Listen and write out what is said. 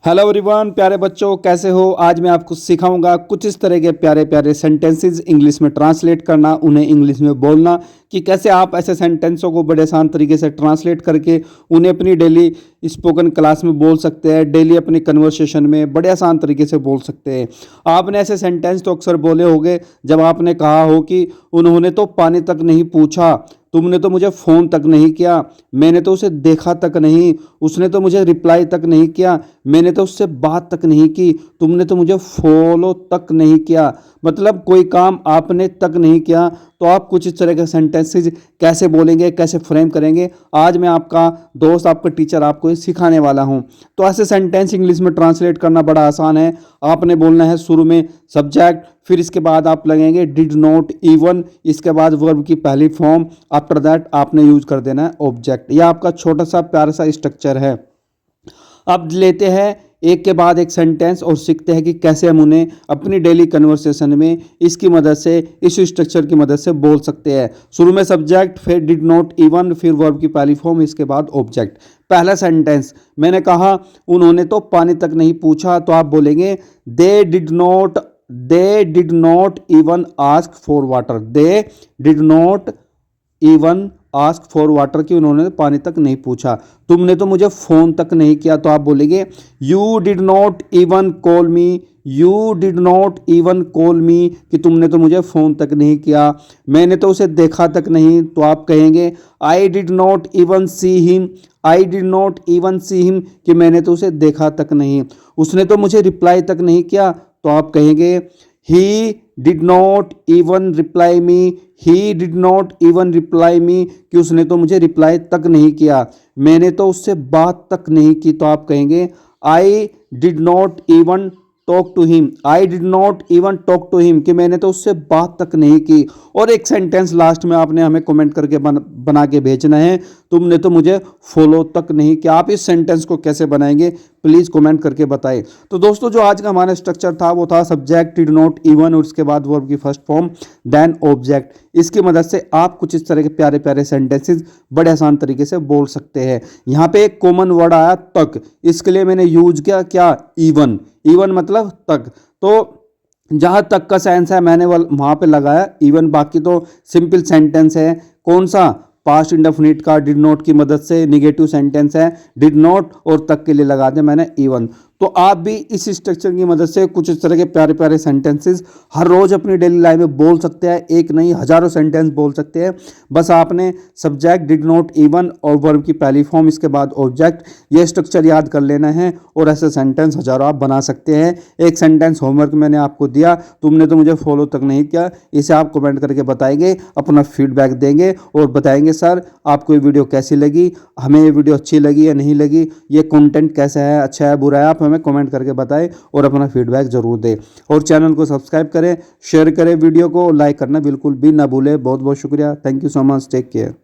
Hello everyone, प्यारे बच्चों कैसे हो। आज मैं आपको सिखाऊंगा कुछ इस तरह के प्यारे प्यारे सेंटेंसेस इंग्लिश में ट्रांसलेट करना, उन्हें इंग्लिश में बोलना, कि कैसे आप ऐसे सेंटेंसों को बड़े आसान तरीके से ट्रांसलेट करके उन्हें अपनी डेली स्पोकन क्लास में बोल सकते हैं, डेली अपनी कन्वर्सेशन में बड़े आसान तरीके से बोल सकते हैं। आपने ऐसे सेंटेंस तो अक्सर बोले होंगे जब आपने कहा हो कि उन्होंने तो पानी तक नहीं पूछा, तुमने तो मुझे फ़ोन तक नहीं किया, मैंने तो उसे देखा तक नहीं, उसने तो मुझे रिप्लाई तक नहीं किया, मैंने तो उससे बात तक नहीं की, तुमने तो मुझे फॉलो तक नहीं किया। मतलब कोई काम आपने तक नहीं किया। तो आप कुछ इस तरह के सेंटेंसेस कैसे बोलेंगे, कैसे फ्रेम करेंगे, आज मैं आपका दोस्त, आपका टीचर आपको सिखाने वाला हूं। तो ऐसे सेंटेंस इंग्लिश में ट्रांसलेट करना बड़ा आसान है। आपने बोलना है शुरू में सब्जेक्ट, फिर इसके बाद आप लगेंगे डिड नॉट, इवन, इसके बाद वर्ब की पहली फॉर्म, आफ्टर दैट आपने यूज कर देना है ऑब्जेक्ट। यह आपका छोटा सा प्यारा सा स्ट्रक्चर है। अब लेते हैं एक के बाद एक सेंटेंस और सीखते हैं कि कैसे हम उन्हें अपनी डेली कन्वर्सेशन में इसकी मदद से, इस स्ट्रक्चर की मदद से बोल सकते हैं। शुरू में सब्जेक्ट, फिर डिड नॉट, इवन, फिर वर्ब की पहली फॉर्म, इसके बाद ऑब्जेक्ट। पहला सेंटेंस, मैंने कहा उन्होंने तो पानी तक नहीं पूछा, तो आप बोलेंगे they did not even ask for water. They did not even ask for water, कि उन्होंने पानी तक नहीं पूछा। तुमने तो मुझे फ़ोन तक नहीं किया, तो आप बोलेंगे you did not even call me. You did not even call मी, कि तुमने तो मुझे फ़ोन तक नहीं किया। मैंने तो उसे देखा तक नहीं, तो आप कहेंगे I did not even see him. I did not even see him, कि मैंने तो उसे देखा तक नहीं। उसने तो मुझे रिप्लाई तक नहीं किया, तो आप कहेंगे he did not even reply me. He did not even reply me, कि उसने तो मुझे रिप्लाई तक नहीं किया। मैंने तो उससे बात तक नहीं की, तो आप कहेंगे I did not even talk to him. I did not even talk to him, कि मैंने तो उससे बात तक नहीं की। और एक सेंटेंस लास्ट में आपने हमें कमेंट करके बना के भेजना है, तुमने तो मुझे फॉलो तक नहीं किया। आप इस सेंटेंस को कैसे बनाएंगे प्लीज़ कमेंट करके बताएं। तो दोस्तों, जो आज का हमारा स्ट्रक्चर था वो था सब्जेक्ट, डिड नॉट, इवन, और उसके बाद वर्ब की फर्स्ट फॉर्म, देन ऑब्जेक्ट। इसकी मदद से आप कुछ इस तरह के प्यारे प्यारे सेंटेंसेस बड़े आसान तरीके से बोल सकते हैं। यहाँ पे एक कॉमन वर्ड आया तक, इसके लिए मैंने यूज किया क्या, इवन। इवन मतलब तक। तो जहां तक का सेंस है मैंने वहां पे लगाया इवन, बाकी तो सिंपल सेंटेंस है। कौन सा, पास्ट इंडेफिनिट का डिड नॉट की मदद से नेगेटिव सेंटेंस है, डिड नॉट और तक के लिए लगा दिया मैंने इवन। तो आप भी इस स्ट्रक्चर की मदद से कुछ इस तरह के प्यारे प्यारे सेंटेंसेस हर रोज अपनी डेली लाइफ में बोल सकते हैं। एक नहीं हजारों सेंटेंस बोल सकते हैं। बस आपने सब्जेक्ट, डिड नॉट, इवन और वर्ब की पहली फॉर्म, इसके बाद ऑब्जेक्ट, ये स्ट्रक्चर याद कर लेना है और ऐसे सेंटेंस हजारों आप बना सकते हैं। एक सेंटेंस होमवर्क मैंने आपको दिया, तुमने तो मुझे फॉलो तक नहीं किया, इसे आप कमेंट करके बताएंगे, अपना फीडबैक देंगे और बताएंगे सर आपको ये वीडियो कैसी लगी, हमें ये वीडियो अच्छी लगी या नहीं लगी, ये कंटेंट कैसा है, अच्छा है बुरा है, आप हमें कमेंट करके बताएं और अपना फीडबैक जरूर दें। और चैनल को सब्सक्राइब करें, शेयर करें वीडियो को, लाइक करना बिल्कुल भी ना भूलें। बहुत बहुत शुक्रिया। Thank you so much. Take care.